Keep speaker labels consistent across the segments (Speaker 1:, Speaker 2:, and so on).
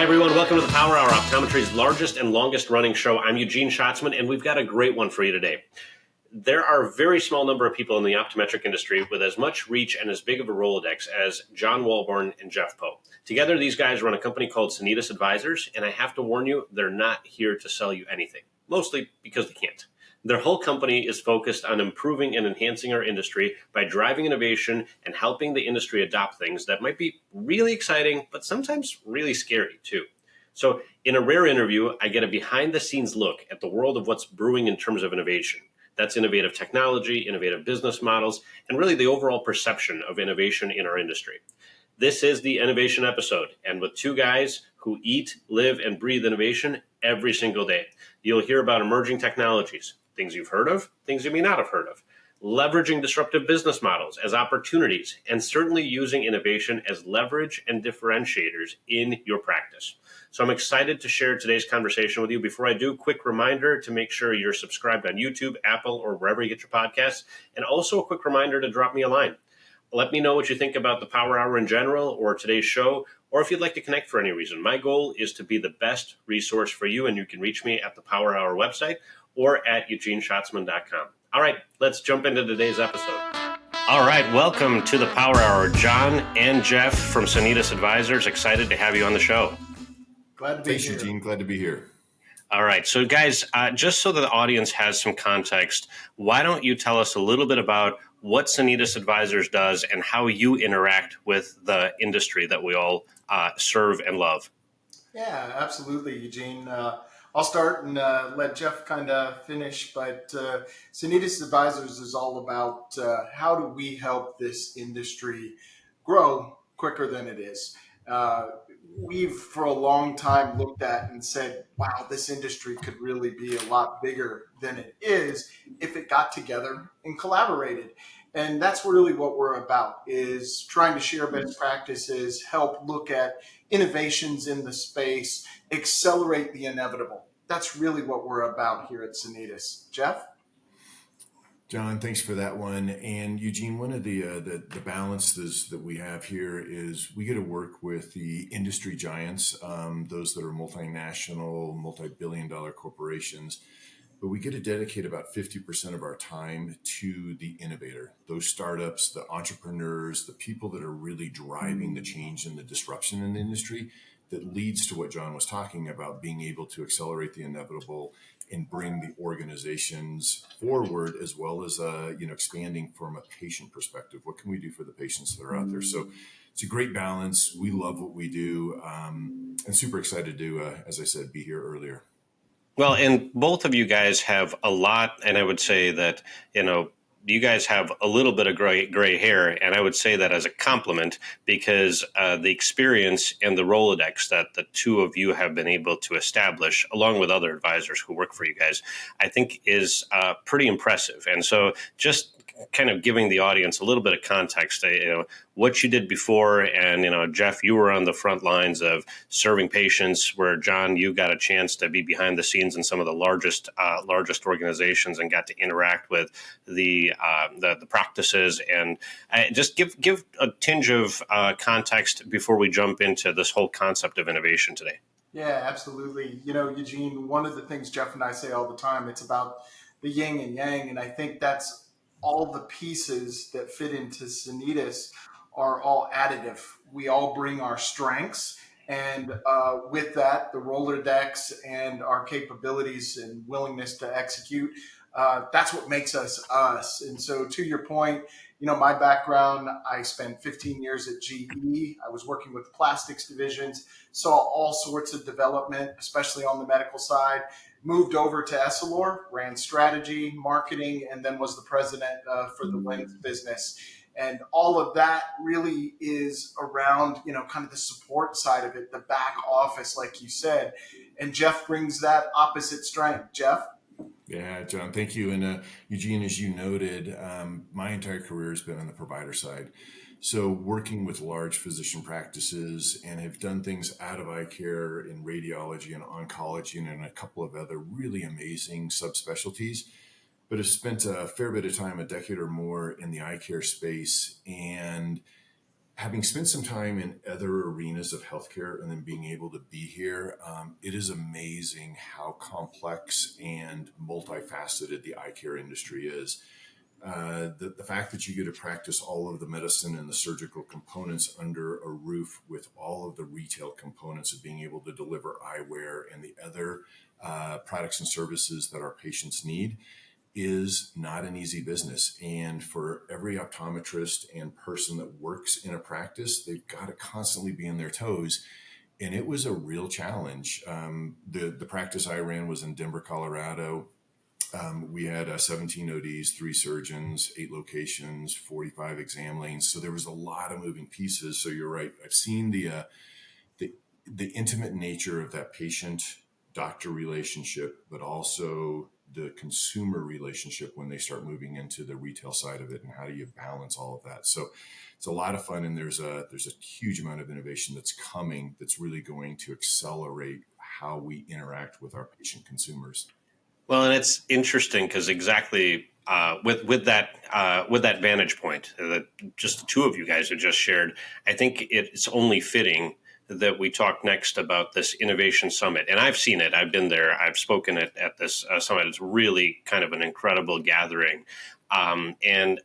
Speaker 1: Hi, everyone. Welcome to the Power Hour, optometry's largest and longest running show. I'm Eugene Shatsman, and we've got a great one for you today. There are a very small number of people in the optometric industry with as much reach and as big of a Rolodex as John Walborn and Jeff Poe. Together, these guys run a company called Sanitas Advisors, and I have to warn you, they're not here to sell you anything, mostly because they can't. Their whole company is focused on improving and enhancing our industry by driving innovation and helping the industry adopt things that might be really exciting, but sometimes really scary too. So in a rare interview, I get a behind-the-scenes look at the world of what's brewing in terms of innovation. That's innovative technology, innovative business models, and really the overall perception of innovation in our industry. This is the innovation episode, and with two guys who eat, live, and breathe innovation every single day. You'll hear about emerging technologies, things you've heard of, things you may not have heard of, leveraging disruptive business models as opportunities, and certainly using innovation as leverage and differentiators in your practice. So I'm excited to share today's conversation with you. Before I do, quick reminder to make sure you're subscribed on YouTube, Apple, or wherever you get your podcasts. And also a quick reminder to drop me a line. Let me know what you think about the Power Hour in general or today's show, or if you'd like to connect for any reason. My goal is to be the best resource for you, and you can reach me at the Power Hour website or at eugeneschatzman.com. All right, let's jump into today's episode. All right, welcome to the Power Hour. John and Jeff from Sanitas Advisors, excited to have you on the show.
Speaker 2: Glad to be here.
Speaker 3: Eugene. Glad to be here.
Speaker 1: All right, so guys, just so that the audience has some context, why don't you tell us a little bit about what Sanitas Advisors does and how you interact with the industry that we all serve and love?
Speaker 2: Yeah, absolutely, Eugene. I'll start and let Jeff kind of finish, but Sanitas Advisors is all about how do we help this industry grow quicker than it is. We've for a long time looked at and said, wow, this industry could really be a lot bigger than it is if it got together and collaborated. And that's really what we're about, is trying to share best practices, help look at innovations in the space, accelerate the inevitable. That's really what we're about here at Sanitas. Jeff?
Speaker 3: John, thanks for that one. And Eugene, one of the balances that we have here is we get to work with the industry giants, those that are multinational, multi-billion-dollar corporations. But we get to dedicate about 50% of our time to the innovator, those startups, the entrepreneurs, the people that are really driving the change and the disruption in the industry that leads to what John was talking about, being able to accelerate the inevitable and bring the organizations forward, as well as expanding from a patient perspective. What can we do for the patients that are out there? So it's a great balance. We love what we do, and super excited to, as I said, be here earlier.
Speaker 1: Well, and both of you guys have a lot, and I would say that, you guys have a little bit of gray hair, and I would say that as a compliment because the experience and the Rolodex that the two of you have been able to establish, along with other advisors who work for you guys, I think is pretty impressive. And so just kind of giving the audience a little bit of context, what you did before. And, Jeff, you were on the front lines of serving patients, where John, you got a chance to be behind the scenes in some of the largest organizations and got to interact with the practices. And just give a tinge of context before we jump into this whole concept of innovation today.
Speaker 2: Yeah, absolutely. Eugene, one of the things Jeff and I say all the time, it's about the yin and yang. And I think that's all the pieces that fit into Sanitas are all additive. We all bring our strengths, and with that, the Rolodex and our capabilities and willingness to execute, that's what makes us us. And so to your point, my background, I spent 15 years at GE. I was working with plastics divisions, saw all sorts of development, especially on the medical side. Moved over to Essilor, ran strategy, marketing, and then was the president for the lens business. And all of that really is around, kind of the support side of it, the back office, like you said. And Jeff brings that opposite strength. Jeff?
Speaker 3: Yeah, John, thank you. And Eugene, as you noted, my entire career has been on the provider side. So working with large physician practices, and have done things out of eye care in radiology and oncology and a couple of other really amazing subspecialties, but have spent a fair bit of time, a decade or more, in the eye care space. And Having spent some time in other arenas of healthcare and then being able to be here, it is amazing how complex and multifaceted the eye care industry is. The fact that you get to practice all of the medicine and the surgical components under a roof with all of the retail components of being able to deliver eyewear and the other products and services that our patients need is not an easy business. And for every optometrist and person that works in a practice, they've got to constantly be on their toes. And it was a real challenge. The practice I ran was in Denver, Colorado. We had 17 ODs, 3 surgeons, 8 locations, 45 exam lanes. So there was a lot of moving pieces. So you're right. I've seen the, the intimate nature of that patient doctor relationship, but also the consumer relationship when they start moving into the retail side of it, and how do you balance all of that? So it's a lot of fun, and there's a huge amount of innovation that's coming that's really going to accelerate how we interact with our patient consumers.
Speaker 1: Well, and it's interesting because exactly with that vantage point that just the two of you guys have just shared, I think it's only fitting that we talk next about this innovation summit. And I've seen it. I've been there. I've spoken at this summit. It's really kind of an incredible gathering, and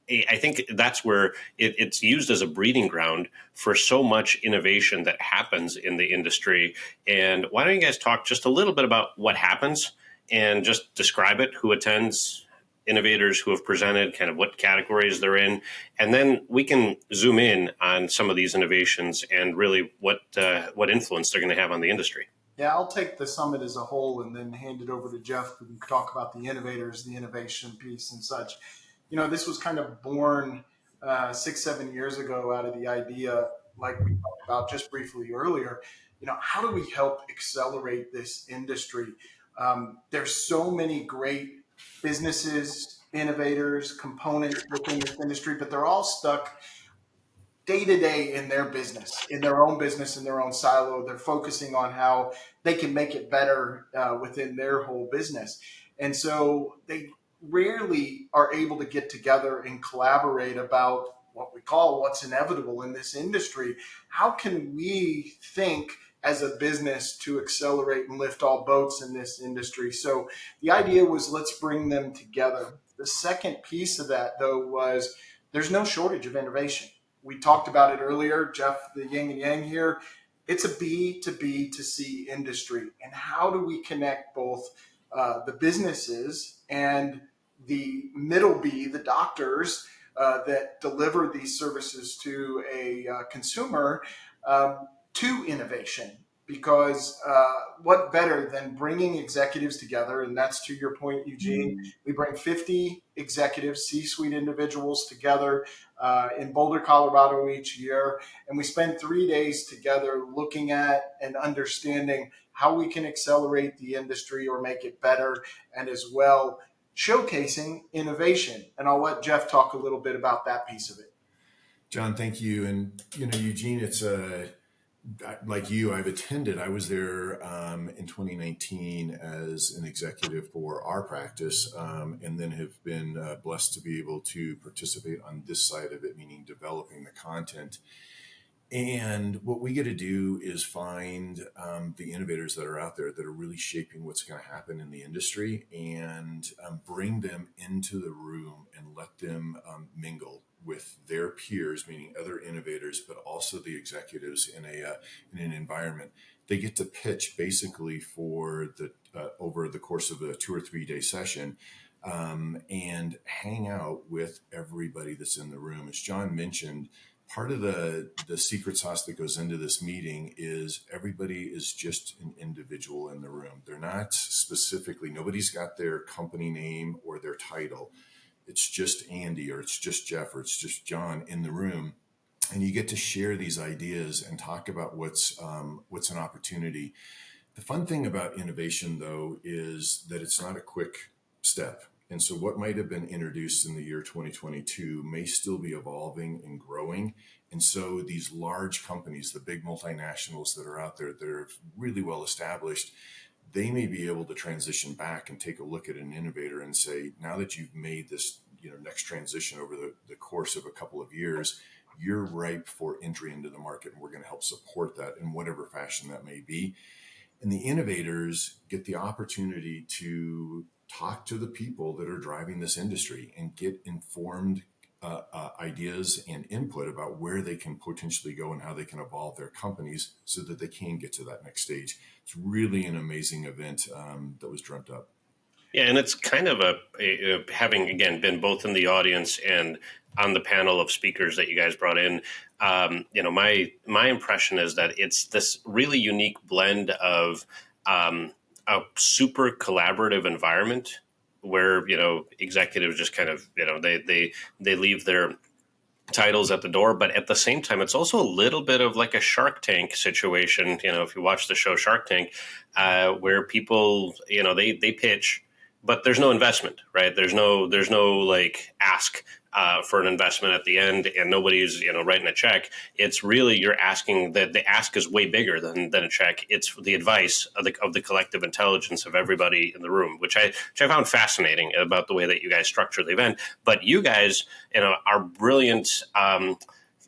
Speaker 1: I think that's where it's used as a breeding ground for so much innovation that happens in the industry. And why don't you guys talk just a little bit about what happens and just describe it, who attends, innovators who have presented, kind of what categories they're in, and then we can zoom in on some of these innovations and really what influence they're going to have on the industry.
Speaker 2: Yeah, I'll take the summit as a whole and then hand it over to Jeff, who can talk about the innovators, the innovation piece, and such. This was kind of born 6, 7 years ago out of the idea, like we talked about just briefly earlier. How do we help accelerate this industry? There's so many great businesses, innovators, components within this industry, but they're all stuck day to day in their business, in their own business, in their own silo. They're focusing on how they can make it better within their whole business. And so they rarely are able to get together and collaborate about what we call what's inevitable in this industry. How can we think as a business to accelerate and lift all boats in this industry? So the idea was, let's bring them together. The second piece of that, though, was there's no shortage of innovation. We talked about it earlier, Jeff, the yin and yang here. It's a B to B to C industry. And how do we connect both the businesses and the middle B, the doctors that deliver these services to a consumer, to innovation? Because what better than bringing executives together? And that's to your point, Eugene. We bring 50 executives, C-suite individuals together in Boulder, Colorado each year. And we spend 3 days together looking at and understanding how we can accelerate the industry or make it better, and as well showcasing innovation. And I'll let Jeff talk a little bit about that piece of it.
Speaker 3: John, thank you. And, Eugene, it's like you, I've attended. I was there in 2019 as an executive for our practice, and then have been blessed to be able to participate on this side of it, meaning developing the content. And what we get to do is find the innovators that are out there that are really shaping what's going to happen in the industry, and bring them into the room and let them mingle with their peers, meaning other innovators, but also the executives in an environment. They get to pitch basically for the over the course of a 2 or 3 day session, and hang out with everybody that's in the room. As John mentioned, part of the secret sauce that goes into this meeting is everybody is just an individual in the room. They're not specifically, nobody's got their company name or their title. It's just Andy, or it's just Jeff, or it's just John in the room. And you get to share these ideas and talk about what's an opportunity. The fun thing about innovation, though, is that it's not a quick step. And so what might have been introduced in the year 2022 may still be evolving and growing. And so these large companies, the big multinationals that are out there that are really well established, they may be able to transition back and take a look at an innovator and say, now that you've made this next transition over the course of a couple of years, you're ripe for entry into the market, and we're going to help support that in whatever fashion that may be. And the innovators get the opportunity to talk to the people that are driving this industry and get informed ideas and input about where they can potentially go and how they can evolve their companies so that they can get to that next stage. It's really an amazing event that was dreamt up.
Speaker 1: Yeah, and it's kind of having again been both in the audience and on the panel of speakers that you guys brought in. My impression is that it's this really unique blend of a super collaborative environment where executives just kind of they leave their titles at the door, but at the same time, it's also a little bit of like a Shark Tank situation. If you watch the show Shark Tank, where people, they pitch, but there's no investment, right? There's no like ask for an investment at the end, and nobody's writing a check. It's really you're asking that the ask is way bigger than a check. It's the advice of the collective intelligence of everybody in the room, which I found fascinating about the way that you guys structure the event. But you guys, are brilliant.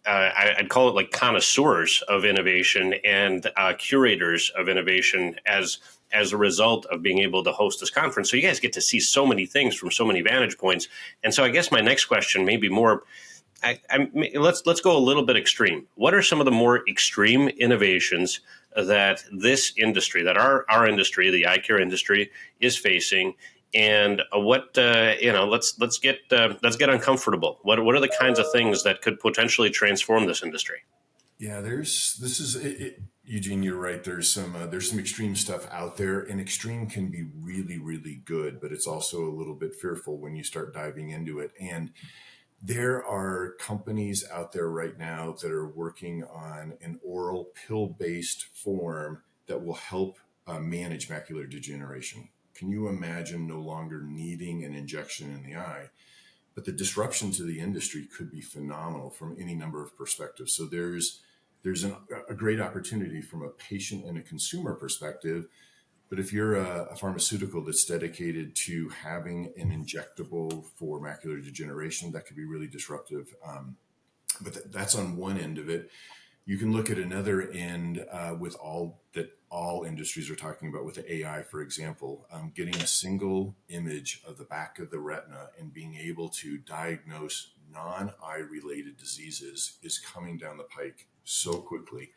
Speaker 1: I'd call it like connoisseurs of innovation and curators of innovation as a result of being able to host this conference. So you guys get to see so many things from so many vantage points. And so I guess my next question may be more, let's go a little bit extreme. What are some of the more extreme innovations that this industry, that our industry, the eye care industry, is facing? And let's get uncomfortable. What are the kinds of things that could potentially transform this industry?
Speaker 3: Yeah, Eugene, you're right. There's some extreme stuff out there, and extreme can be really, really good, but it's also a little bit fearful when you start diving into it. And there are companies out there right now that are working on an oral pill-based form that will help manage macular degeneration. Can you imagine no longer needing an injection in the eye? But the disruption to the industry could be phenomenal from any number of perspectives. So there's a great opportunity from a patient and a consumer perspective. But if you're a pharmaceutical that's dedicated to having an injectable for macular degeneration, that could be really disruptive. But that's on one end of it. You can look at another end with all industries are talking about with the AI, for example, getting a single image of the back of the retina and being able to diagnose non-eye related diseases is coming down the pike so quickly.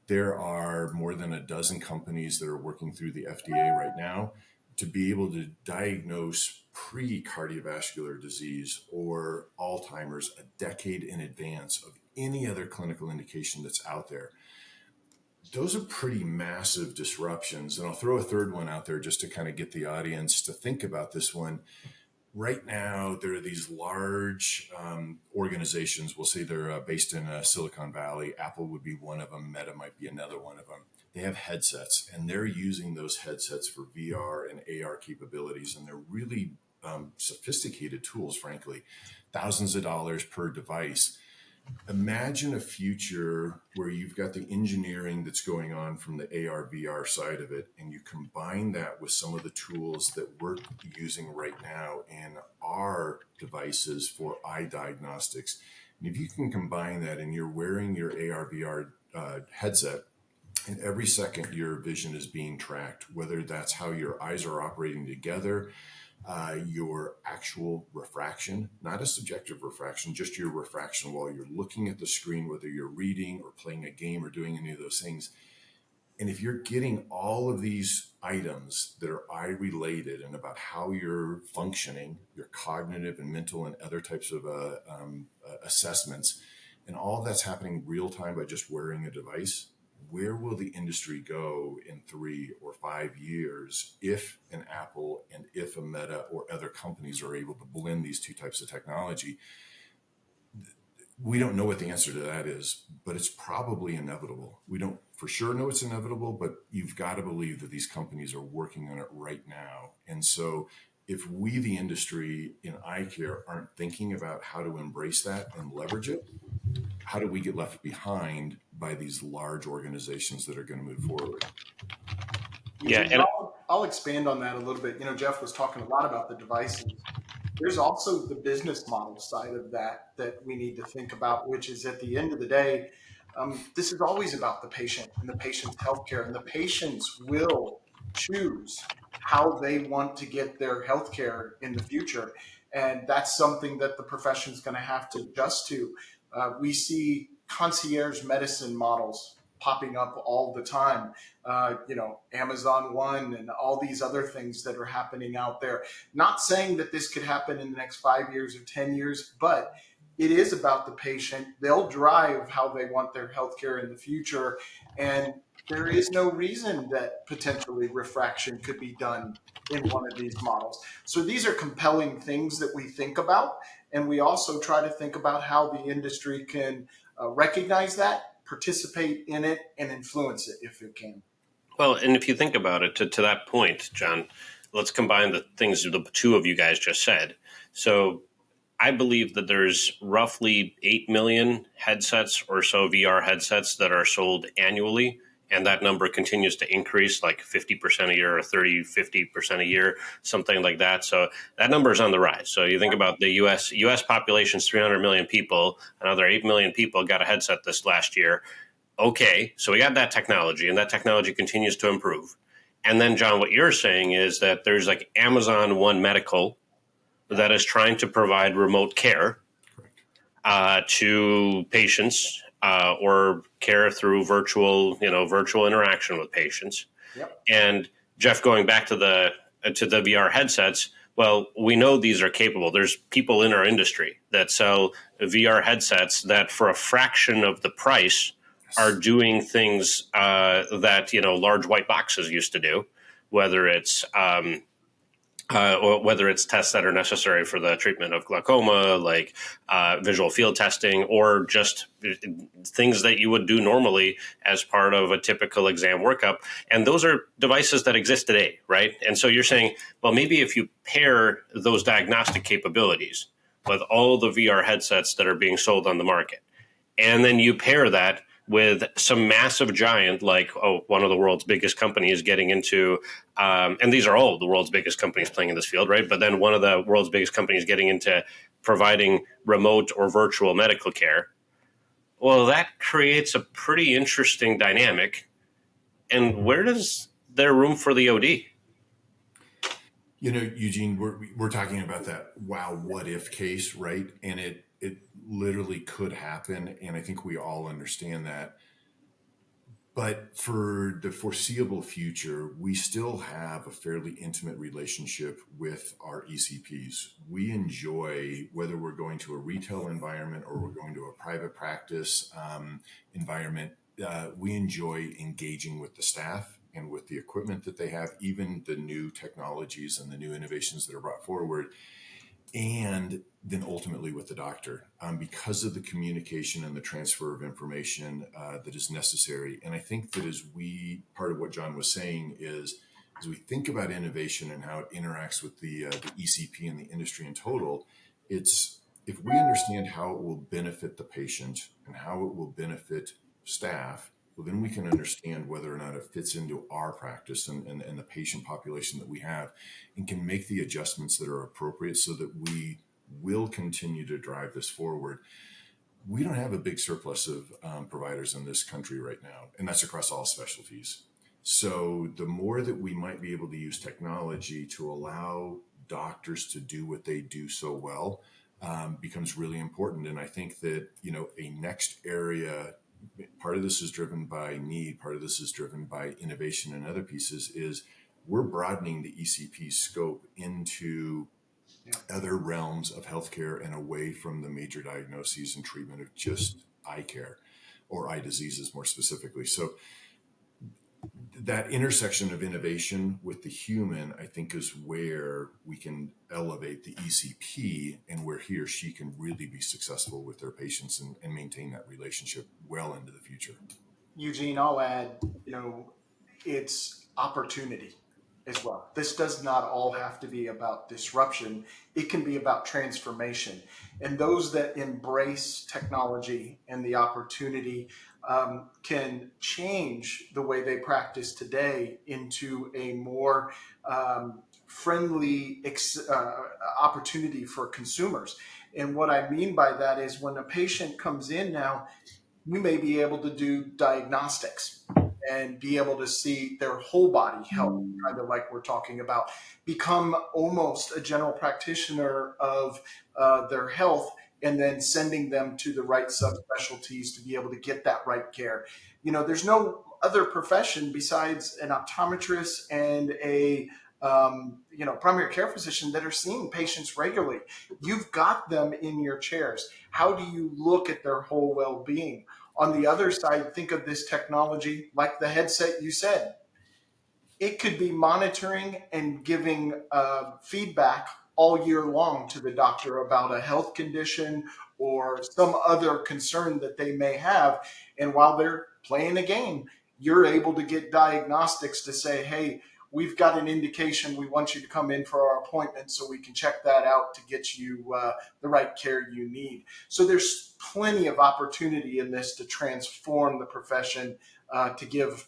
Speaker 3: There are more than a dozen companies that are working through the FDA right now to be able to diagnose pre-cardiovascular disease or Alzheimer's a decade in advance of any other clinical indication that's out there. Those are pretty massive disruptions. And I'll throw a third one out there just to kind of get the audience to think about this one. Right now, there are these large organizations. We'll say they're based in Silicon Valley. Apple would be one of them. Meta might be another one of them. They have headsets, and they're using those headsets for VR and AR capabilities. And they're really sophisticated tools, frankly, thousands of dollars per device. Imagine a future where you've got the engineering that's going on from the AR VR side of it, and you combine that with some of the tools that we're using right now in our devices for eye diagnostics. And if you can combine that and you're wearing your AR VR headset, and every second your vision is being tracked, whether that's how your eyes are operating together, your actual refraction, not a subjective refraction, just your refraction while you're looking at the screen, whether you're reading or playing a game or doing any of those things. And if you're getting all of these items that are eye related and about how you're functioning, your cognitive and mental and other types of assessments, and all of that's happening real time by just wearing a device, where will the industry go in 3 or 5 years if an Apple and if a Meta or other companies are able to blend these two types of technology? We don't know what the answer to that is, but it's probably inevitable. We don't for sure know it's inevitable, but you've got to believe that these companies are working on it right now. And so if we, the industry in eye care, aren't thinking about how to embrace that and leverage it, how do we get left behind by these large organizations that are going to move forward?
Speaker 2: Yeah, and I'll expand on that a little bit. Jeff was talking a lot about the devices. there's also the business model side of that we need to think about, which is at the end of the day, this is always about the patient and the patient's healthcare, and the patients will choose how they want to get their healthcare in the future, and that's something that the profession is going to have to adjust to. We see concierge medicine models popping up all the time. Amazon One and all these other things that are happening out there. Not saying that this could happen in the next 5 years or 10 years, but it is about the patient. They'll drive how they want their healthcare in the future. And there is no reason that potentially refraction could be done in one of these models. So these are compelling things that we think about. And we also try to think about how the industry can recognize that, participate in it, and influence it if it can.
Speaker 1: Well, and if you think about it, to that point, John, let's combine the things the two of you guys just said. So I believe that there's roughly 8 million headsets or so, VR headsets, that are sold annually. And that number continues to increase, like 50% a year or 50% a year, something like that. So that number is on the rise. So you think about the US population is 300 million people. Another 8 million people got a headset this last year. Okay, so we got that technology, and that technology continues to improve. And then, John, what you're saying is that there's like Amazon One Medical that is trying to provide remote care to patients, or care through virtual interaction with patients.
Speaker 2: Yep.
Speaker 1: And Jeff, going back to the VR headsets, well, we know these are capable. There's people in our industry that sell VR headsets that, for a fraction of the price, are doing things that large white boxes used to do, whether it's or whether it's tests that are necessary for the treatment of glaucoma, like visual field testing, or just things that you would do normally as part of a typical exam workup. And those are devices that exist today, right? And so you're saying, well, maybe if you pair those diagnostic capabilities with all the VR headsets that are being sold on the market, and then you pair that with some massive giant like, one of the world's biggest companies getting into, and these are all the world's biggest companies playing in this field, right? But then one of the world's biggest companies getting into providing remote or virtual medical care. Well, that creates a pretty interesting dynamic. And where does there room for the OD?
Speaker 3: Eugene, we're talking about that wow, what if case, right? And it literally could happen, and I think we all understand that. But for the foreseeable future, we still have a fairly intimate relationship with our ECPs. We enjoy, whether we're going to a retail environment or we're going to a private practice environment, we enjoy engaging with the staff and with the equipment that they have, even the new technologies and the new innovations that are brought forward, and then ultimately with the doctor, because of the communication and the transfer of information that is necessary. And I think that part of what John was saying is, as we think about innovation and how it interacts with the ECP and the industry in total, it's, if we understand how it will benefit the patient and how it will benefit staff, well, then we can understand whether or not it fits into our practice and the patient population that we have, and can make the adjustments that are appropriate so that we will continue to drive this forward. We don't have a big surplus of providers in this country right now, and that's across all specialties. So the more that we might be able to use technology to allow doctors to do what they do so well becomes really important. And I think that, a next area, part of this is driven by need, part of this is driven by innovation, and other pieces is we're broadening the ECP scope into other realms of healthcare and away from the major diagnoses and treatment of just eye care, or eye diseases more specifically. So that intersection of innovation with the human, I think, is where we can elevate the ECP, and where he or she can really be successful with their patients and maintain that relationship well into the future.
Speaker 2: Eugene, I'll add, it's opportunity as well. This does not all have to be about disruption. It can be about transformation. And those that embrace technology and the opportunity can change the way they practice today into a more friendly opportunity for consumers. And what I mean by that is when a patient comes in now, you may be able to do diagnostics and be able to see their whole body health, kind of like we're talking about, become almost a general practitioner of their health, and then sending them to the right subspecialties to be able to get that right care. There's no other profession besides an optometrist and a primary care physician that are seeing patients regularly. You've got them in your chairs. How do you look at their whole well-being? On the other side, think of this technology like the headset you said. It could be monitoring and giving feedback all year long to the doctor about a health condition or some other concern that they may have. And while they're playing a game, you're able to get diagnostics to say, hey, we've got an indication. We want you to come in for our appointment so we can check that out to get you the right care you need. So there's plenty of opportunity in this to transform the profession, to give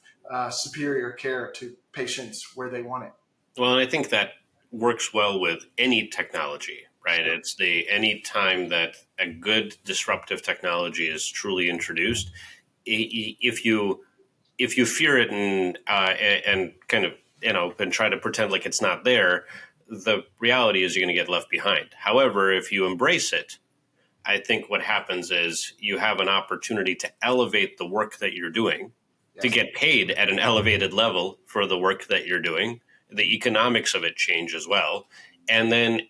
Speaker 2: superior care to patients where they want it.
Speaker 1: Well, and I think that works well with any technology, right?
Speaker 2: Sure.
Speaker 1: It's any time that a good disruptive technology is truly introduced, if you fear it and kind of and try to pretend like it's not there, the reality is you're going to get left behind. However, if you embrace it, I think what happens is you have an opportunity to elevate the work that you're doing, to
Speaker 2: Yes.
Speaker 1: get paid at an elevated level for the work that you're doing. The economics of it change as well. And then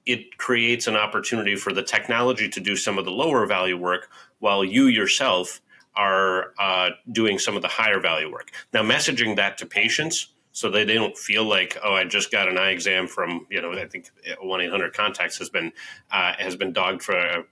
Speaker 1: it creates an opportunity for the technology to do some of the lower value work while you yourself are doing some of the higher value work. Now, messaging that to patients so that they don't feel like, oh, I just got an eye exam from, I think 1-800-Contacts has been dogged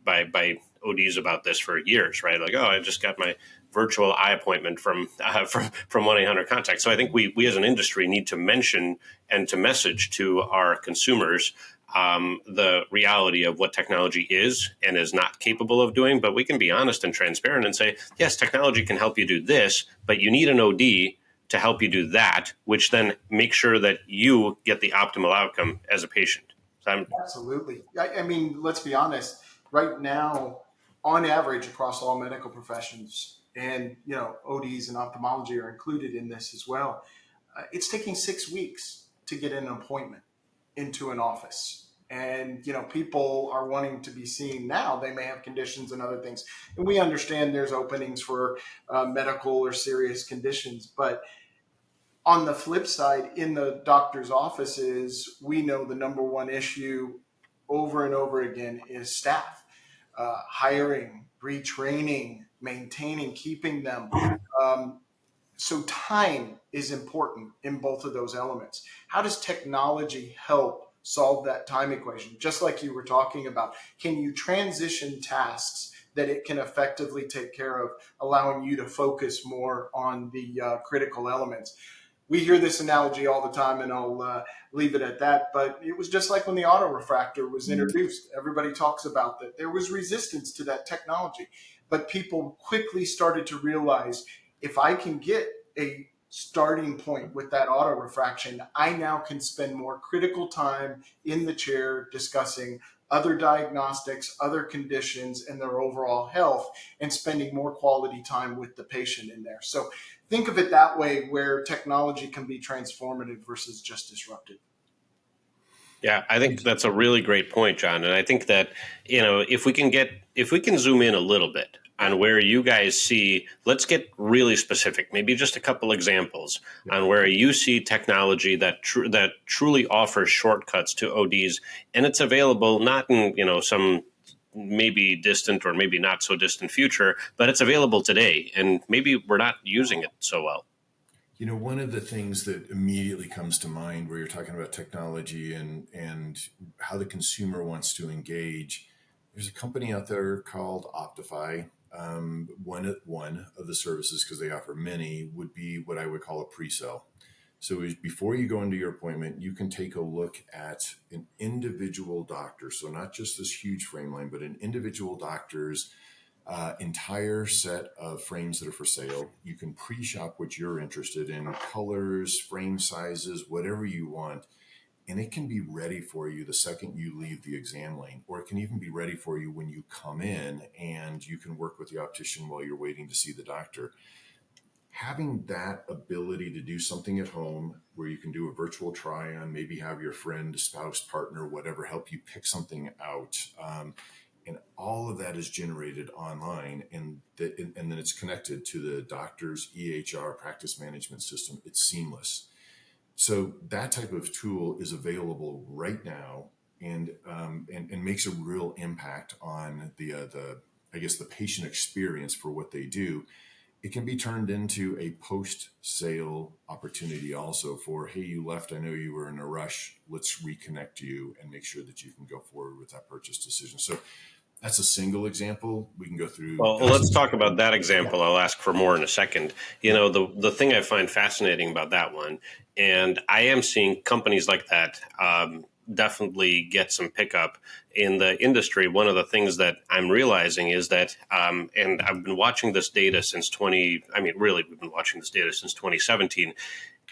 Speaker 1: by ODs about this for years, right? Like, oh, I just got my virtual eye appointment from 1-800-Contacts. So I think we as an industry need to mention and to message to our consumers the reality of what technology is and is not capable of doing. But we can be honest and transparent and say, yes, technology can help you do this, but you need an OD to help you do that, which then makes sure that you get the optimal outcome as a patient. So
Speaker 2: Absolutely. I mean, let's be honest. Right now, on average, across all medical professions, and ODs and ophthalmology are included in this as well. It's taking 6 weeks to get an appointment into an office. And people are wanting to be seen now. They may have conditions and other things, and we understand there's openings for medical or serious conditions. But on the flip side, in the doctor's offices, we know the number one issue over and over again is staff, hiring, retraining, maintaining, keeping them. Um, so time is important in both of those elements. How does technology help solve that time equation? Just like you were talking about, can you transition tasks that it can effectively take care of, allowing you to focus more on the critical elements? We hear this analogy all the time, and I'll leave it at that. But it was just like when the auto refractor was introduced. Everybody talks about that. There was resistance to that technology, but people quickly started to realize, if I can get a starting point with that auto refraction, I now can spend more critical time in the chair discussing other diagnostics, other conditions, and their overall health, and spending more quality time with the patient in there. So think of it that way, where technology can be transformative versus just disruptive.
Speaker 1: Yeah, I think that's a really great point, John. And I think that, if we can zoom in a little bit on where you guys see, let's get really specific, maybe just a couple examples on where you see technology that truly offers shortcuts to ODs, and it's available not in, some maybe distant or maybe not so distant future, but it's available today, and maybe we're not using it so well.
Speaker 3: One of the things that immediately comes to mind where you're talking about technology and how the consumer wants to engage, there's a company out there called Optify. One of the services, because they offer many, would be what I would call a pre-sale. So before you go into your appointment, you can take a look at an individual doctor. So not just this huge frame line, but an individual doctor's entire set of frames that are for sale. You can pre-shop what you're interested in, colors, frame sizes, whatever you want. and it can be ready for you the second you leave the exam lane, or it can even be ready for you when you come in, and you can work with the optician while you're waiting to see the doctor. Having that ability to do something at home where you can do a virtual try on, maybe have your friend, spouse, partner, whatever, help you pick something out. And all of that is generated online, and then it's connected to the doctor's EHR practice management system. It's seamless. So that type of tool is available right now, and makes a real impact on the I guess the patient experience for what they do. It can be turned into a post-sale opportunity also for, hey, you left, I know you were in a rush, let's reconnect you and make sure that you can go forward with that purchase decision. So that's a single example. We can go through
Speaker 1: Well, let's
Speaker 3: dozens.
Speaker 1: talk about that
Speaker 3: Yeah.
Speaker 1: example. I'll ask for more in a second. The thing I find fascinating about that one, and I am seeing companies like that definitely get some pickup in the industry. One of the things that I'm realizing is that, and I've been watching this data since we've been watching this data since 2017.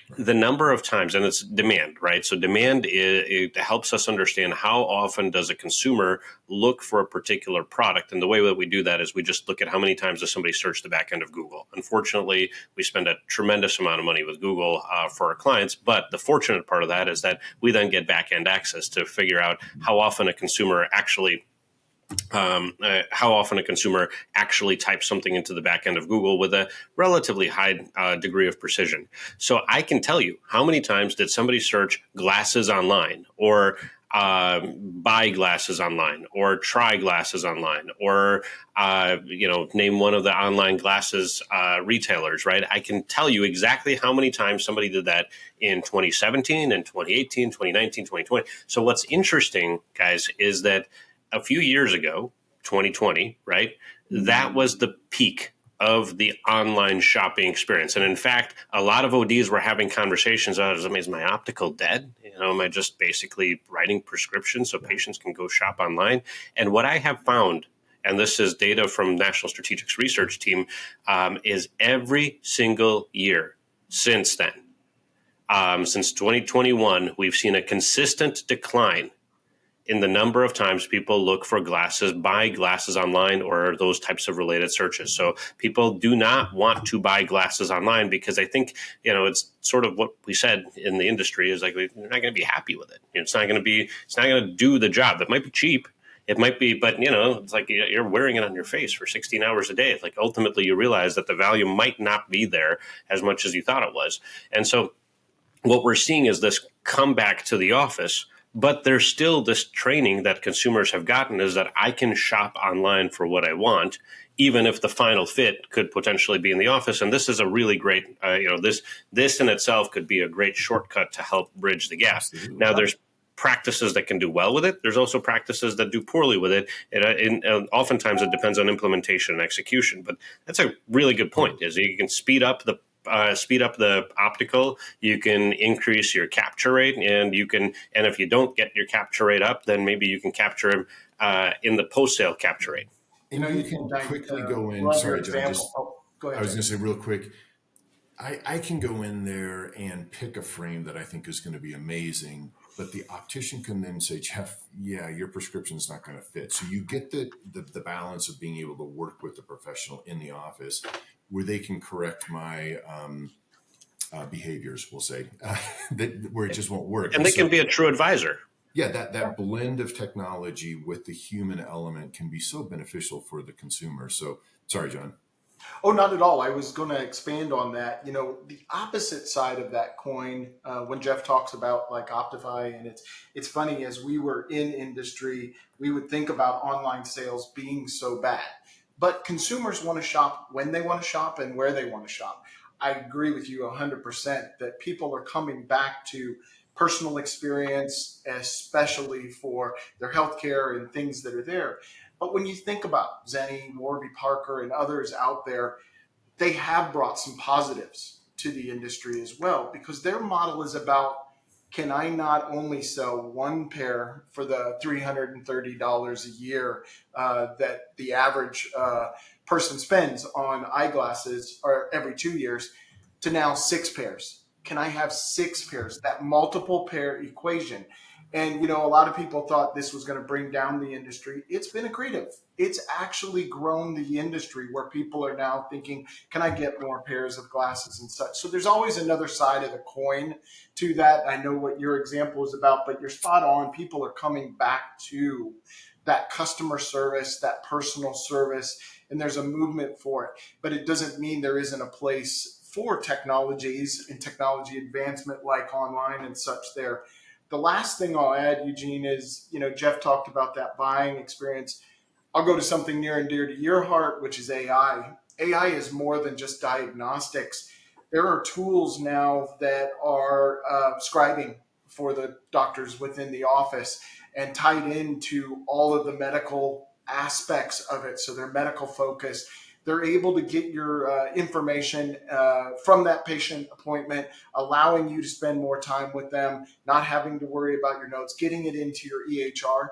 Speaker 3: Right.
Speaker 1: The number of times, and it's demand, right? So demand it helps us understand how often does a consumer look for a particular product. And the way that we do that is we just look at how many times does somebody search the back end of Google. Unfortunately, we spend a tremendous amount of money with Google for our clients. But the fortunate part of that is that we then get back end access to figure out how often a consumer actually types something into the back end of Google with a relatively high degree of precision. So I can tell you how many times did somebody search glasses online, or buy glasses online, or try glasses online, or name one of the online glasses retailers, right? I can tell you exactly how many times somebody did that in 2017 and 2018, 2019, 2020. So what's interesting, guys, is that a few years ago, 2020, right? That was the peak of the online shopping experience. And in fact, a lot of ODs were having conversations about, is my optical dead? Am I just basically writing prescriptions so patients can go shop online? And what I have found, and this is data from National Strategics Research Team, is every single year since then, since 2021, we've seen a consistent decline in the number of times people look for glasses, buy glasses online, or those types of related searches. So people do not want to buy glasses online because I think, it's sort of what we said in the industry is like, you're not going to be happy with it. It's not going to do the job. It might be cheap. It might be, but it's like you're wearing it on your face for 16 hours a day. It's like ultimately you realize that the value might not be there as much as you thought it was. And so what we're seeing is this comeback to the office. But there's still this training that consumers have gotten is that I can shop online for what I want, even if the final fit could potentially be in the office. And this is a really great, this in itself could be a great shortcut to help bridge the gap.
Speaker 3: Absolutely.
Speaker 1: Now, there's practices that can do well with it. There's also practices that do poorly with it. And oftentimes it depends on implementation and execution. But that's a really good point, is you can speed up the optical, you can increase your capture rate, and if you don't get your capture rate up, then maybe you can capture in the post-sale capture rate.
Speaker 3: And you can quickly go in.
Speaker 2: Love your
Speaker 3: Sorry, John.
Speaker 2: example. Go ahead.
Speaker 3: I was going to say real quick, I can go in there and pick a frame that I think is going to be amazing, but the optician can then say, Jeff, yeah, your prescription's not going to fit. So you get the balance of being able to work with the professional in the office where they can correct my behaviors, we'll say, where it just won't work.
Speaker 1: And they can be a true advisor.
Speaker 3: Yeah, that blend of technology with the human element can be so beneficial for the consumer. So, sorry, John.
Speaker 2: Oh, not at all. I was going to expand on that. The opposite side of that coin, when Jeff talks about like Optify, and it's funny, as we were in industry, we would think about online sales being so bad. But consumers want to shop when they want to shop and where they want to shop. I agree with you 100% that people are coming back to personal experience, especially for their healthcare and things that are there. But when you think about Zenny, Warby Parker, and others out there, they have brought some positives to the industry as well, because their model is about, can I not only sell one pair for the $330 a year that the average person spends on eyeglasses or every 2 years, to now 6 pairs? Can I have 6 pairs? That multiple pair equation. And a lot of people thought this was going to bring down the industry. It's been accretive. It's actually grown the industry where people are now thinking, can I get more pairs of glasses and such? So there's always another side of the coin to that. I know what your example is about, but you're spot on. People are coming back to that customer service, that personal service, and there's a movement for it. But it doesn't mean there isn't a place for technologies and technology advancement like online and such there. The last thing I'll add, Eugene, is, Jeff talked about that buying experience. I'll go to something near and dear to your heart, which is AI. AI is more than just diagnostics. There are tools now that are scribing for the doctors within the office and tied into all of the medical aspects of it. So they're medical focused. They're able to get your information from that patient appointment, allowing you to spend more time with them, not having to worry about your notes, getting it into your EHR.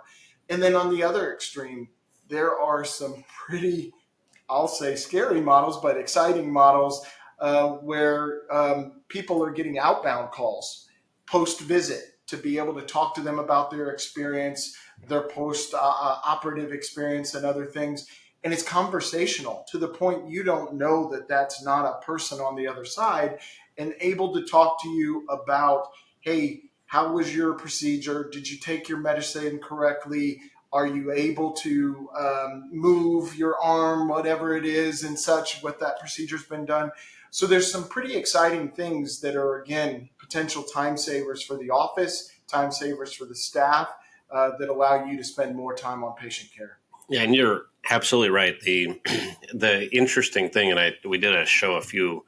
Speaker 2: And then on the other extreme, there are some pretty, I'll say, scary models, but exciting models where people are getting outbound calls post-visit to be able to talk to them about their experience, their post-operative experience and other things. And it's conversational to the point you don't know that that's not a person on the other side and able to talk to you about, hey, how was your procedure? Did you take your medicine correctly? Are you able to move your arm, whatever it is, and such, what that procedure's been done? So there's some pretty exciting things that are, again, potential time savers for the office, time savers for the staff that allow you to spend more time on patient care.
Speaker 1: Yeah, and you're absolutely right. The interesting thing, and we did a show a few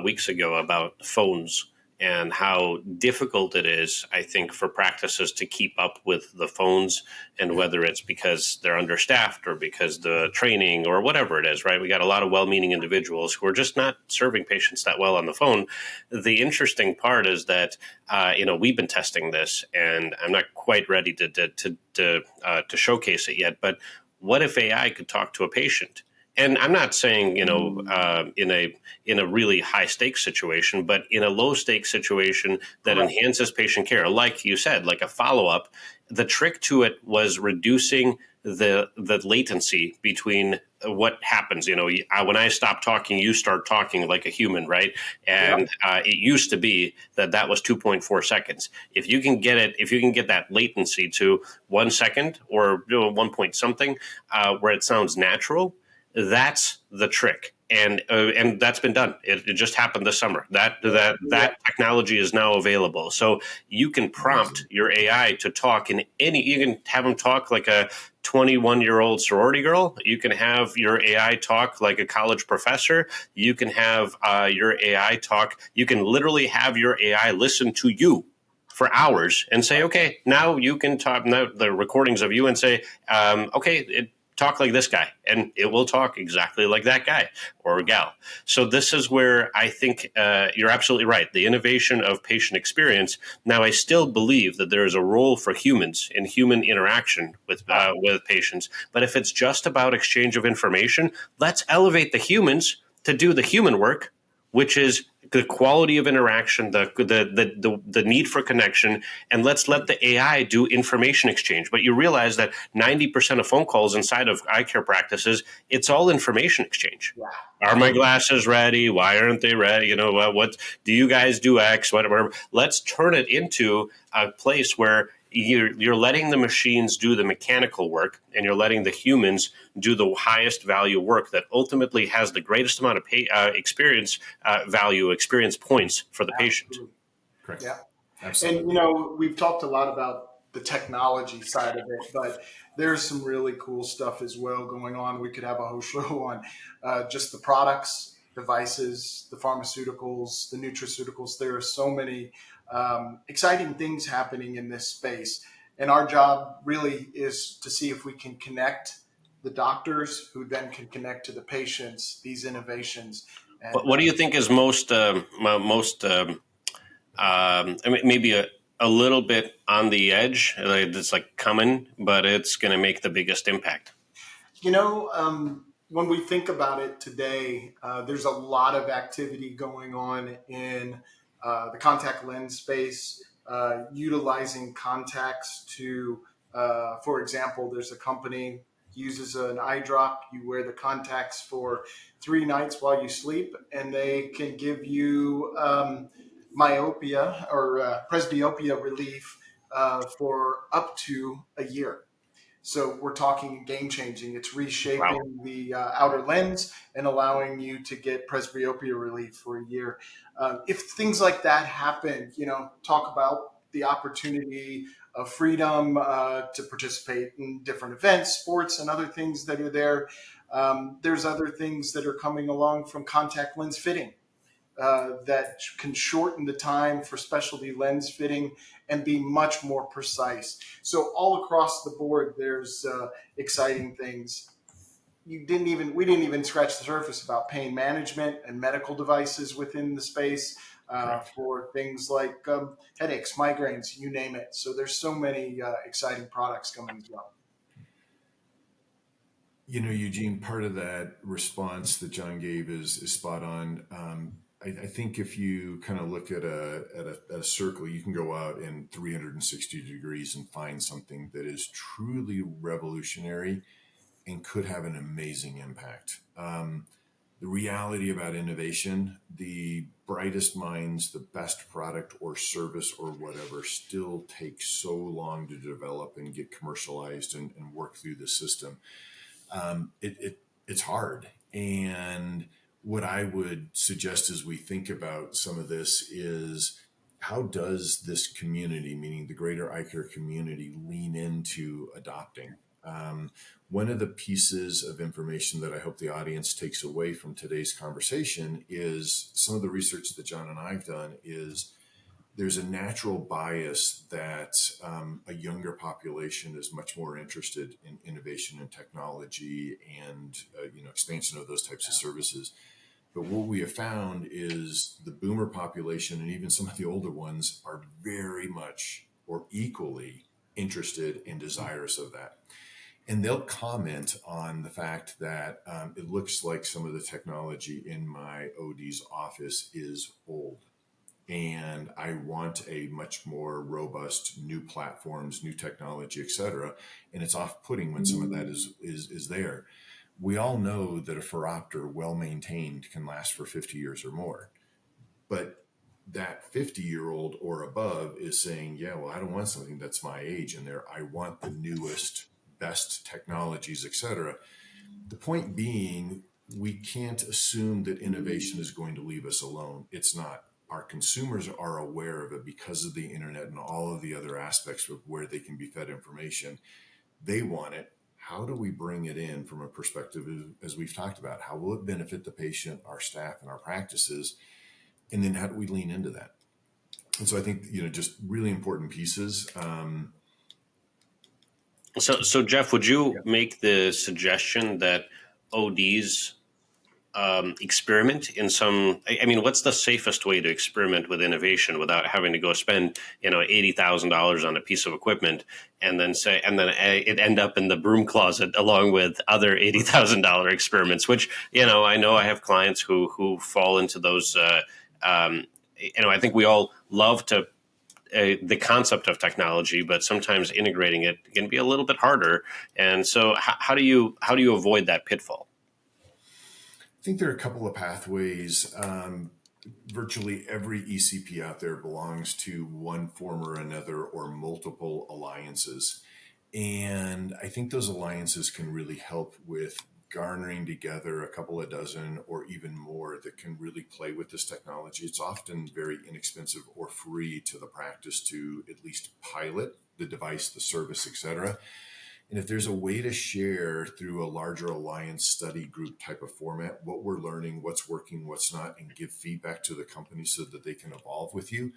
Speaker 1: weeks ago about phones and how difficult it is, I think, for practices to keep up with the phones, and whether it's because they're understaffed or because the training or whatever it is, right? We got a lot of well-meaning individuals who are just not serving patients that well on the phone. The interesting part is that, we've been testing this, and I'm not quite ready to showcase it yet, but what if AI could talk to a patient? And I'm not saying, in a really high stakes situation, but in a low stakes situation that enhances patient care, like you said, like a follow up. The trick to it was reducing the latency between what happens. When I stop talking, you start talking like a human, right? And it used to be that was 2.4 seconds. If you can get that latency to 1 second or 1 point something, where it sounds natural. That's the trick, and that's been done. It just happened this summer. That technology is now available, so you can prompt your AI to talk in any. You can have them talk like a 21-year-old sorority girl. You can have your AI talk like a college professor. You can have your AI talk. You can literally have your AI listen to you for hours and say, okay, now you can talk. Now the recordings of you and say, okay. Talk like this guy, and it will talk exactly like that guy or gal. So this is where I think you're absolutely right. The innovation of patient experience. Now, I still believe that there is a role for humans in human interaction with patients. But if it's just about exchange of information, let's elevate the humans to do the human work, which is the quality of interaction, the need for connection, and let's let the AI do information exchange. But you realize that 90% of phone calls inside of eye care practices, it's all information exchange. Yeah. Are my glasses ready? Why aren't they ready? What do you guys do? X, whatever. Let's turn it into a place where you're letting the machines do the mechanical work, and you're letting the humans do the highest value work that ultimately has the greatest amount of experience points for the patient.
Speaker 3: Correct.
Speaker 2: Yeah.
Speaker 3: Absolutely.
Speaker 2: And, we've talked a lot about the technology side of it, but there's some really cool stuff as well going on. We could have a whole show on just the products, devices, the pharmaceuticals, the nutraceuticals. There are so many exciting things happening in this space. And our job really is to see if we can connect the doctors who then can connect to the patients, these innovations. And,
Speaker 1: what do you think is most maybe a little bit on the edge? It's like coming, but it's going to make the biggest impact.
Speaker 2: When we think about it today, there's a lot of activity going on in the contact lens space, utilizing contacts to, for example, there's a company uses an eye drop. You wear the contacts for 3 nights while you sleep, and they can give you myopia or presbyopia relief for up to a year. So we're talking game changing. It's
Speaker 1: Wow.
Speaker 2: reshaping the outer lens and allowing you to get presbyopia relief for a year. If things like that happen, talk about the opportunity of freedom to participate in different events, sports, and other things that are there. There's other things that are coming along from contact lens fitting that can shorten the time for specialty lens fitting and be much more precise. So all across the board, there's exciting things. We didn't even scratch the surface about pain management and medical devices within the space
Speaker 3: Correct.
Speaker 2: for things like headaches, migraines, you name it. So there's so many exciting products coming as well.
Speaker 3: Eugene, part of that response that John gave is spot on. I think if you kind of look at a circle, you can go out in 360 degrees and find something that is truly revolutionary and could have an amazing impact. The reality about innovation, the brightest minds, the best product or service or whatever still takes so long to develop and get commercialized and work through the system. It's hard. And what I would suggest as we think about some of this is how does this community, meaning the greater eye care community, lean into adopting? One of the pieces of information that I hope the audience takes away from today's conversation is some of the research that John and I've done is there's a natural bias that a younger population is much more interested in innovation and technology and expansion of those types of services. But what we have found is the boomer population and even some of the older ones are very much or equally interested and desirous of that. And they'll comment on the fact that it looks like some of the technology in my OD's office is old. And I want a much more robust new platforms, new technology, et cetera. And it's off-putting when some of that is there. We all know that a phoropter, well maintained, can last for 50 years or more. But that 50-year-old or above is saying, yeah, well, I don't want something that's my age in there. I want the newest, best technologies, et cetera. The point being, we can't assume that innovation is going to leave us alone. It's not. Our consumers are aware of it because of the internet and all of the other aspects of where they can be fed information. They want it. How do we bring it in from a perspective, as we've talked about? How will it benefit the patient, our staff, and our practices? And then how do we lean into that? And so I think, just really important pieces.
Speaker 1: So Jeff, would you make the suggestion that ODs experiment in some? I mean, what's the safest way to experiment with innovation without having to go spend $80,000 on a piece of equipment and then it end up in the broom closet along with other $80,000 experiments? Which I know I have clients who fall into those. I think we all love to. The concept of technology, but sometimes integrating it can be a little bit harder. And so, how do you avoid that pitfall?
Speaker 3: I think there are a couple of pathways. Virtually every ECP out there belongs to one form or another or multiple alliances. And I think those alliances can really help with garnering together a couple of dozen or even more that can really play with this technology. It's often very inexpensive or free to the practice to at least pilot the device, the service, etc. And if there's a way to share through a larger alliance study group type of format, what we're learning, what's working, what's not, and give feedback to the company so that they can evolve with you,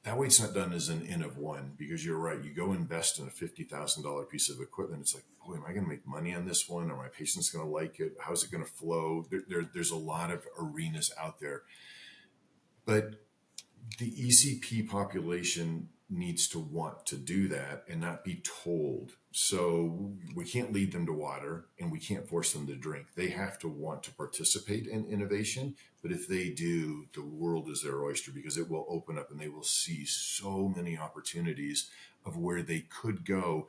Speaker 3: that way it's not done as an N of one, because you're right. You go invest in a $50,000 piece of equipment. It's like, boy, am I going to make money on this one? Are my patients going to like it? How's it going to flow? There's a lot of arenas out there. But the ECP population needs to want to do that and not be told. So we can't lead them to water and we can't force them to drink. They have to want to participate in innovation. But if they do, the world is their oyster, because it will open up and they will see so many opportunities of where they could go.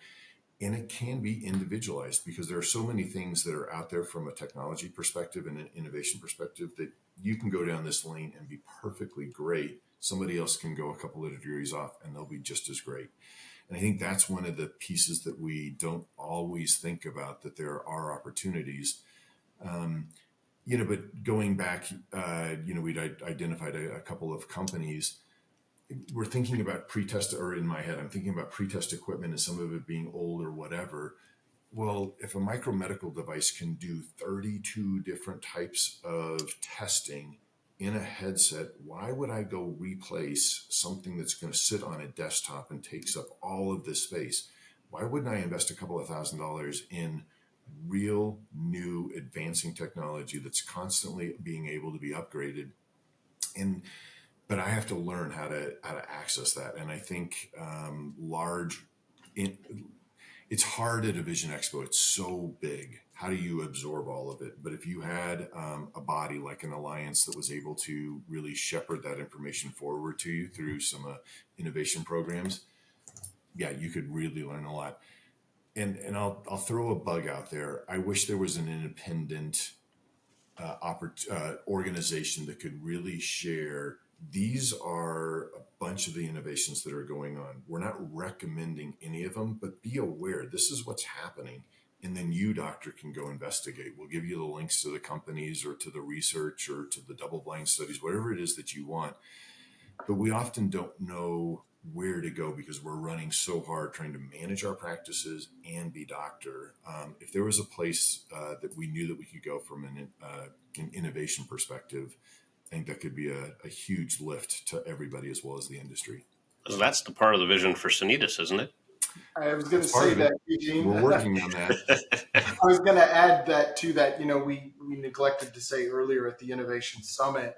Speaker 3: And it can be individualized because there are so many things that are out there from a technology perspective and an innovation perspective that you can go down this lane and be perfectly great. Somebody else can go a couple of degrees off and they'll be just as great. And I think that's one of the pieces that we don't always think about, that there are opportunities. Um, but going back, we'd identified a couple of companies. We're thinking about pre-test, or in my head, I'm thinking about pre-test equipment and some of it being old or whatever. Well, if a micromedical device can do 32 different types of testing in a headset, why would I go replace something that's going to sit on a desktop and takes up all of this space? Why wouldn't I invest a couple of $1,000s in real new advancing technology that's constantly being able to be upgraded? And but I have to learn how to access that. And I think it's hard at a Vision Expo. It's so big. How do you absorb all of it? But if you had a body like an Alliance that was able to really shepherd that information forward to you through some innovation programs, yeah, you could really learn a lot. And I'll throw a bug out there. I wish there was an independent organization that could really share. These are a bunch of the innovations that are going on. We're not recommending any of them, but be aware this is what's happening. And then you, doctor, can go investigate. We'll give you the links to the companies or to the research or to the double-blind studies, whatever it is that you want. But we often don't know where to go because we're running so hard trying to manage our practices and be doctor. If there was a place that we knew that we could go from an innovation perspective, I think that could be a huge lift to everybody as well as the industry.
Speaker 1: So that's the part of the vision for Sanitas, isn't it?
Speaker 2: I was going to say that, Eugene.
Speaker 3: We're working on that.
Speaker 2: I was going to add that to that. We neglected to say earlier at the Innovation Summit,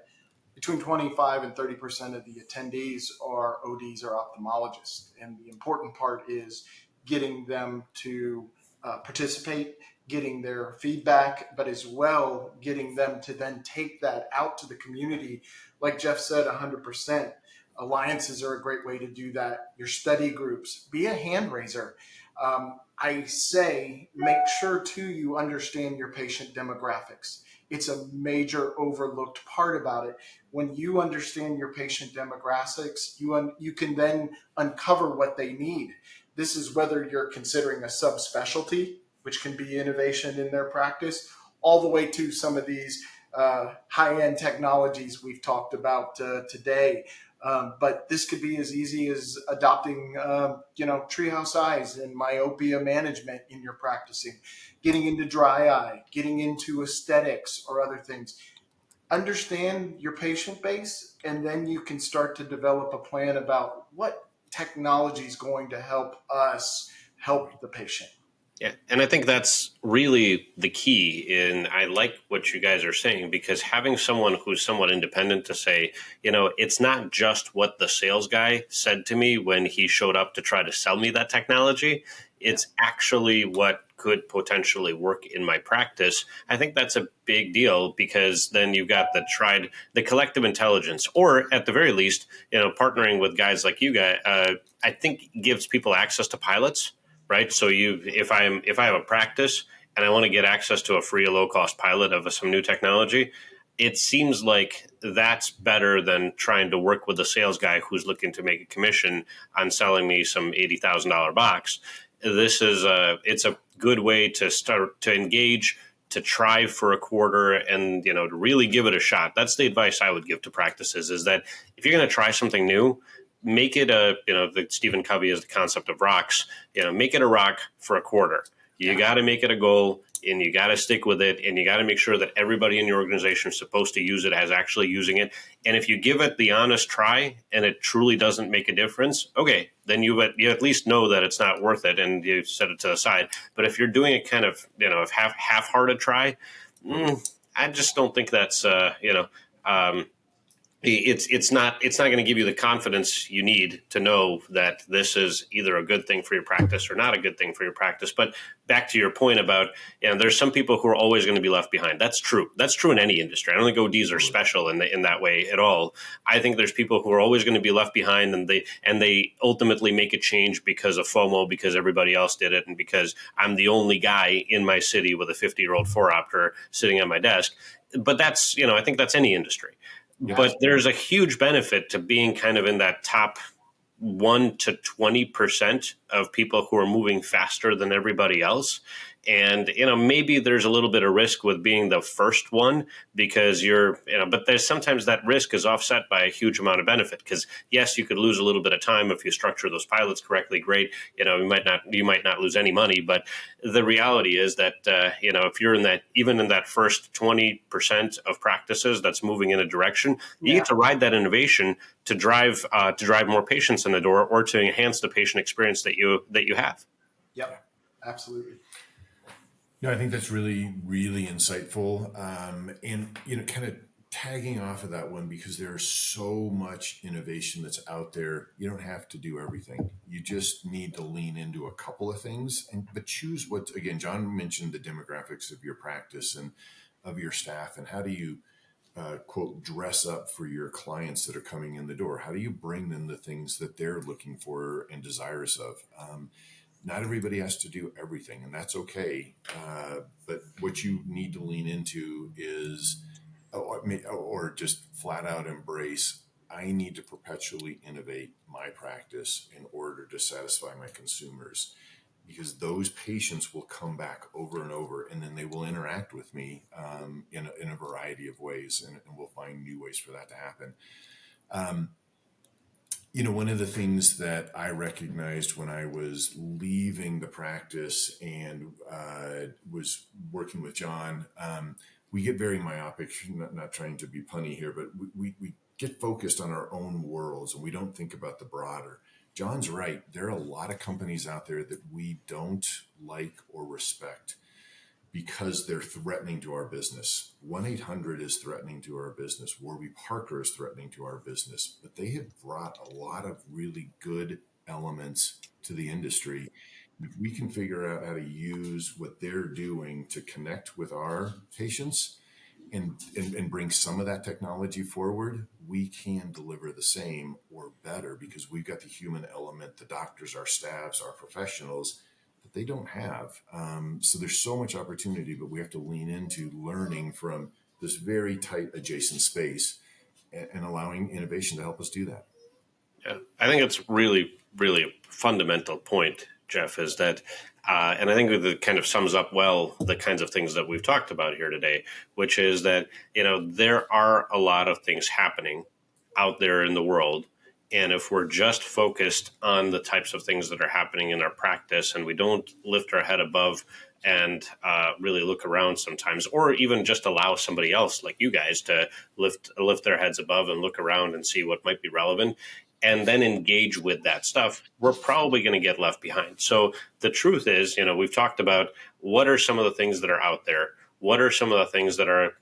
Speaker 2: between 25 and 30% of the attendees are ODs or ophthalmologists. And the important part is getting them to participate, getting their feedback, but as well getting them to then take that out to the community. Like Jeff said, 100%. Alliances are a great way to do that. Your study groups, be a hand raiser. I say make sure too you understand your patient demographics. It's a major overlooked part about it. When you understand your patient demographics, you can then uncover what they need. This is whether you're considering a subspecialty, which can be innovation in their practice, all the way to some of these high-end technologies we've talked about today. But this could be as easy as adopting, treehouse eyes and myopia management in your practicing, getting into dry eye, getting into aesthetics or other things. Understand your patient base, and then you can start to develop a plan about what technology is going to help us help the patient.
Speaker 1: Yeah, and I think that's really the key. And I like what you guys are saying, because having someone who's somewhat independent to say, it's not just what the sales guy said to me when he showed up to try to sell me that technology. It's actually what could potentially work in my practice. I think that's a big deal, because then you've got the collective intelligence, or at the very least, partnering with guys like you guys, I think gives people access to pilots. Right. So if I have a practice and I want to get access to a free or low cost pilot of some new technology, it seems like that's better than trying to work with a sales guy who's looking to make a commission on selling me some $80,000 box. It's a good way to start to engage, to try for a quarter, and to really give it a shot. That's the advice I would give to practices, is that if you're going to try something new, make it the Stephen Covey is the concept of rocks. Make it a rock for a quarter. You got to make it a goal, and you got to stick with it, and you got to make sure that everybody in your organization is supposed to use it as actually using it. And if you give it the honest try and it truly doesn't make a difference, okay, then you at least know that it's not worth it, and you set it to the side. But if you're doing a kind of half-hearted try, I just don't think that's It's not going to give you the confidence you need to know that this is either a good thing for your practice or not a good thing for your practice. But back to your point about, there's some people who are always going to be left behind. That's true. That's true in any industry. I don't think ODs are special in that way at all. I think there's people who are always going to be left behind, and they ultimately make a change because of FOMO, because everybody else did it, and because I'm the only guy in my city with a 50-year-old four-opter sitting on my desk. But that's, I think that's any industry. But there's a huge benefit to being kind of in that top 1 to 20% of people who are moving faster than everybody else. And, maybe there's a little bit of risk with being the first one because but there's sometimes that risk is offset by a huge amount of benefit because yes, you could lose a little bit of time if you structure those pilots correctly. Great. You might not lose any money, but the reality is that, if you're even in that first 20% of practices that's moving in a direction, you get to ride that innovation to drive more patients in the door or to enhance the patient experience that you have.
Speaker 2: Yep, absolutely.
Speaker 3: No, I think that's really, really insightful. And, kind of tagging off of that one, because there's so much innovation that's out there. You don't have to do everything. You just need to lean into a couple of things, but choose what, again, John mentioned the demographics of your practice and of your staff, and how do you, quote, dress up for your clients that are coming in the door? How do you bring them the things that they're looking for and desirous of? Not everybody has to do everything, and that's okay. But what you need to lean into is, or just flat out embrace, I need to perpetually innovate my practice in order to satisfy my consumers, because those patients will come back over and over, and then they will interact with me in a variety of ways, and we'll find new ways for that to happen. One of the things that I recognized when I was leaving the practice and was working with John, we get very myopic, not trying to be punny here, but we get focused on our own worlds and we don't think about the broader. John's right. There are a lot of companies out there that we don't like or respect because they're threatening to our business. 1-800 is threatening to our business. Warby Parker is threatening to our business, but they have brought a lot of really good elements to the industry. If we can figure out how to use what they're doing to connect with our patients and bring some of that technology forward, we can deliver the same or better because we've got the human element, the doctors, our staffs, our professionals, that they don't have. So there's so much opportunity, but we have to lean into learning from this very tight adjacent space and allowing innovation to help us do that.
Speaker 1: Yeah, I think it's really, really a fundamental point, Jeff, is that, and I think it kind of sums up well the kinds of things that we've talked about here today, which is that, there are a lot of things happening out there in the world. And if we're just focused on the types of things that are happening in our practice and we don't lift our head above and really look around sometimes, or even just allow somebody else like you guys to lift their heads above and look around and see what might be relevant, and then engage with that stuff, we're probably going to get left behind. So the truth is, we've talked about what are some of the things that are out there. What are some of the things that are,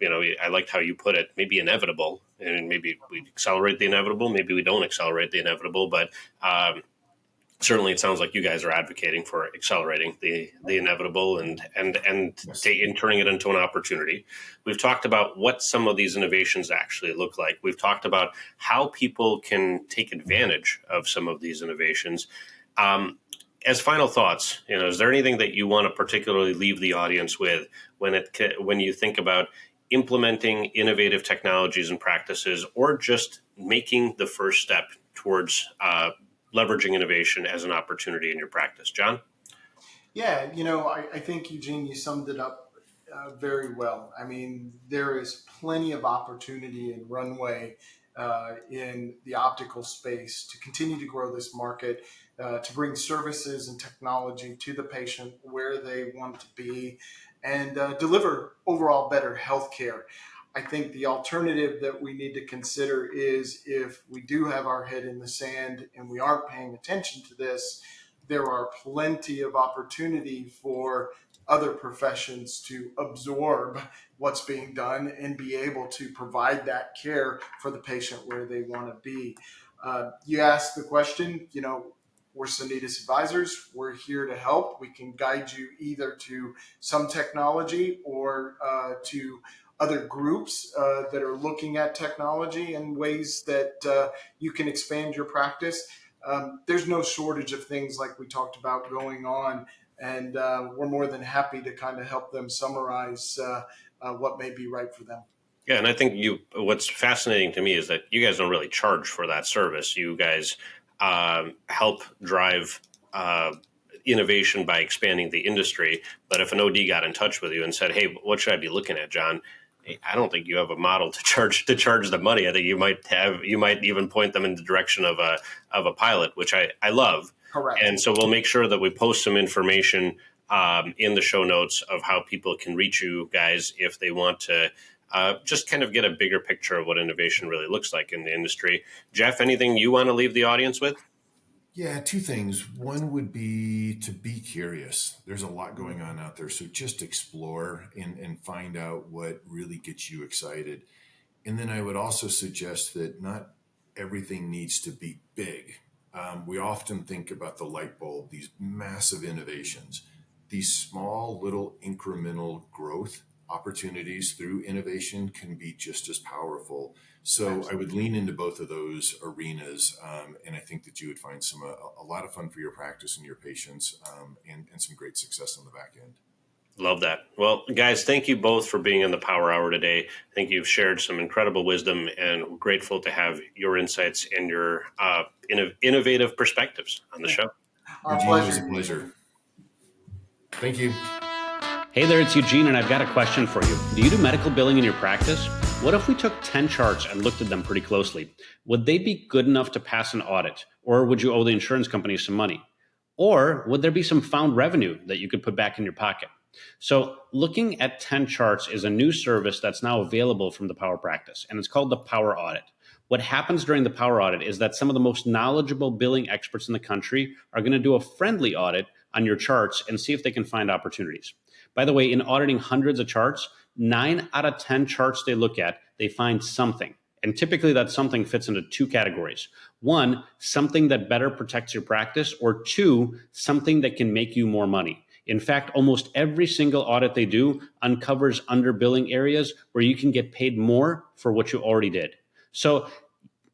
Speaker 1: I liked how you put it, maybe inevitable, and maybe we accelerate the inevitable, maybe we don't accelerate the inevitable, but certainly it sounds like you guys are advocating for accelerating the inevitable and turning it into an opportunity. We've talked about what some of these innovations actually look like. We've talked about how people can take advantage of some of these innovations. As final thoughts, is there anything that you want to particularly leave the audience with when you think about implementing innovative technologies and practices, or just making the first step towards leveraging innovation as an opportunity in your practice? John?
Speaker 2: Yeah, I think, Eugene, you summed it up very well. I mean, there is plenty of opportunity and runway in the optical space to continue to grow this market, to bring services and technology to the patient where they want to be, and deliver overall better healthcare. I think the alternative that we need to consider is, if we do have our head in the sand and we aren't paying attention to this, there are plenty of opportunity for other professions to absorb what's being done and be able to provide that care for the patient where they want to be. You asked the question, we're Sanitas advisors. We're here to help. We can guide you either to some technology or to other groups that are looking at technology and ways that you can expand your practice. There's no shortage of things like we talked about going on, and we're more than happy to kind of help them summarize what may be right for them.
Speaker 1: Yeah, and I think what's fascinating to me is that you guys don't really charge for that service. You guys help drive innovation by expanding the industry. But if an OD got in touch with you and said, "Hey, what should I be looking at, John?" I don't think you have a model to charge the money. I think you might even point them in the direction of a pilot, which I love.
Speaker 2: Correct.
Speaker 1: And so we'll make sure that we post some information in the show notes of how people can reach you guys if they want to just kind of get a bigger picture of what innovation really looks like in the industry. Jeff, anything you want to leave the audience with?
Speaker 3: Yeah, two things. One would be to be curious. There's a lot going on out there. So just explore and find out what really gets you excited. And then I would also suggest that not everything needs to be big. We often think about the light bulb, these massive innovations, these small little incremental growth opportunities through innovation can be just as powerful. So Absolutely. I would lean into both of those arenas, and I think that you would find a lot of fun for your practice and your patients, and some great success on the back end.
Speaker 1: Love that. Well, guys, thank you both for being on the Power Hour today. I think you've shared some incredible wisdom, and we're grateful to have your insights and your innovative perspectives on the show.
Speaker 2: Our
Speaker 3: Eugene,
Speaker 2: pleasure.
Speaker 3: it was a pleasure. Thank you.
Speaker 4: Hey there, it's Eugene, and I've got a question for you. Do you do medical billing in your practice? What if we took 10 charts and looked at them pretty closely? Would they be good enough to pass an audit, or would you owe the insurance company some money? Or would there be some found revenue that you could put back in your pocket? So looking at 10 charts is a new service that's now available from the Power Practice, and it's called the Power Audit. What happens during the Power Audit is that some of the most knowledgeable billing experts in the country are going to do a friendly audit on your charts and see if they can find opportunities. By the way, in auditing hundreds of charts, 9 out of 10 charts they look at, they find something. And typically that something fits into 2 categories. 1, something that better protects your practice, or 2, something that can make you more money. In fact, almost every single audit they do uncovers underbilling areas where you can get paid more for what you already did. So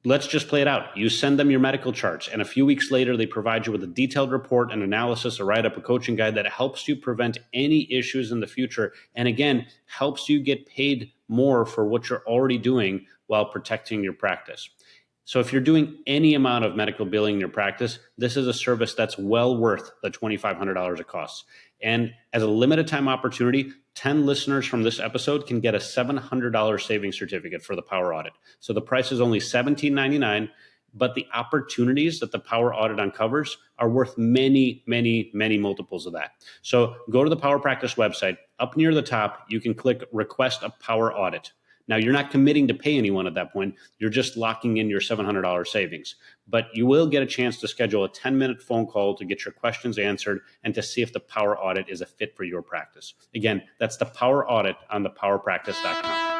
Speaker 4: let's just play it out. You send them your medical charts, and a few weeks later, they provide you with a detailed report, an analysis, a write-up, a coaching guide that helps you prevent any issues in the future. And again, helps you get paid more for what you're already doing while protecting your practice. So if you're doing any amount of medical billing in your practice, this is a service that's well worth the $2,500 it costs. And as a limited time opportunity, 10 listeners from this episode can get a $700 savings certificate for the Power Audit. So the price is only $17.99, but the opportunities that the Power Audit uncovers are worth many, many, many multiples of that. So go to the Power Practice website. Up near the top, you can click Request a Power Audit. Now, you're not committing to pay anyone at that point. You're just locking in your $700 savings. But you will get a chance to schedule a 10-minute phone call to get your questions answered and to see if the Power Audit is a fit for your practice. Again, that's the Power Audit on thepowerpractice.com.